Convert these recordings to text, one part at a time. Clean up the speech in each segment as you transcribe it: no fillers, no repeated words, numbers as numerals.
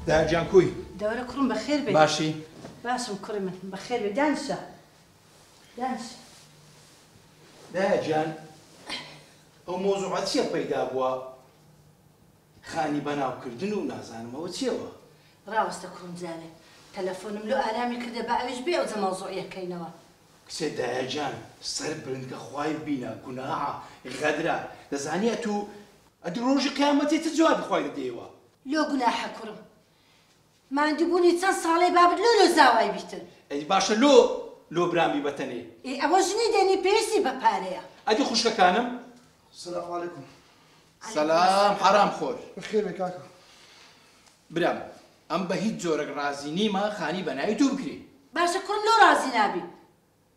دایا گیان کوی؟ دەورە کوڕم بەخێر بێت. باشی؟ باشم کوڕی من بەخێر بێت. دانیشە دانیشە. دایا گیان ئەو مۆزوعە چییە پەیدا بووە؟ خانی بەناوکردن و نازانمەوە چیەوە؟ ڕاوەستە کوڕم جانێ تەلەفۆنم لۆ ئارامی کردە بە ئەویش بێ ئەو جە مەوزوعیەکەینەوە. کچێ دایا گیان سەر برنگە خوای بینە گوناحە غەدرە دەزانیە تو ئەدی ڕۆژی قیامەتێ چ جوابی خوای دەدەیەوە؟ لۆ گوناحە کوڕم ماندووبوونی چەند ساڵەی بابت لۆ زاوای بیتن. ئەی باشە لۆ برامی بەتەنێ. ئەوە ژنی دێنی پێویستی بە پارەیە. ئەدی خوشکەکانم؟ السلام عليكم. سلام حرام خۆر. بخير بك كاكا. برام ئەم بە هیچ جۆرەك ڕازی نیمە خانی بەناوی تو بکرێ. باشە کوڕم لۆ ڕازی نابی.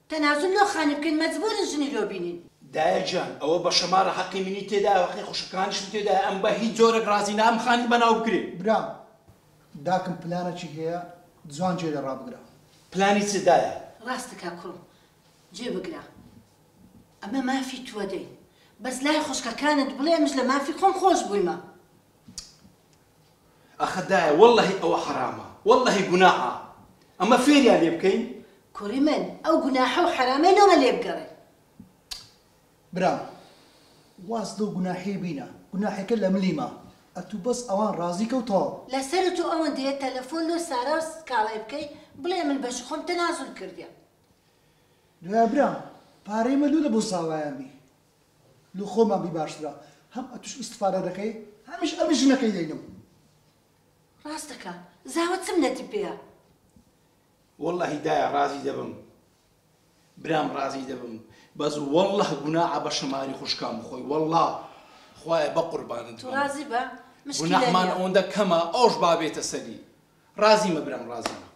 تەنازل لۆ خانی بکەین مەجبورن ژنی لۆ بینین. دایا گیان ئەوە بە شەمارە حەقی منی تێدا حەقی خوشکەکانیشم تێدا ئەم بە هیچ جۆرەك ڕازی نام خانی بەناو بکرێ. برام داكم بلانەکی هەیە جوان جێ لە ڕابگرە. پلانی چ دایە؟ ڕاستەکە کوڕم جێ بگرە. ئەمە مافی تووە دەین. بەس لای خوشکەکانت بڵێ ئەمش لە مافی خۆم خۆش بوویمە. ئەخە دایە وەڵڵەهی ئەوە حرامە وەڵڵەهی گوناحە ئەمە فێریان لێ بکەین. کوڕی من ئەو گوناحە و حرامەی لەوە لێ بگەڕێ. برام واز لەو گوناحی بینە گوناحەکە لە ملیمە ئەتوو بەس ئەوان ڕازی کەوتەوە. لەسەر تو ئەوەندەیە تەلەفۆن لۆ سارا کاڵای بکەی بڵێ من بەش خۆم تەنازل کردیە. دوای برام پارەی مە لۆ لە بۆ ساوایان بی لۆ خۆمان بی باشترە هەم ئەتوش ئیستفادە دەکەی هەمیش ئەمی ژنەکەی دەینم. ڕاستەکە زاوە چم نەتی پێیە. وەڵڵەهی دایە ڕازی دەبم برام ڕازی دەبم بەس وەڵڵە گوناحە بە شەماری خوشکان بخۆی وەڵڵا خوایە بە قوربانت تو ڕازی بە گوناحمان ئەوەندە کەمە ئەوش با بێتە سەری ڕازیمە برام ڕازیمە.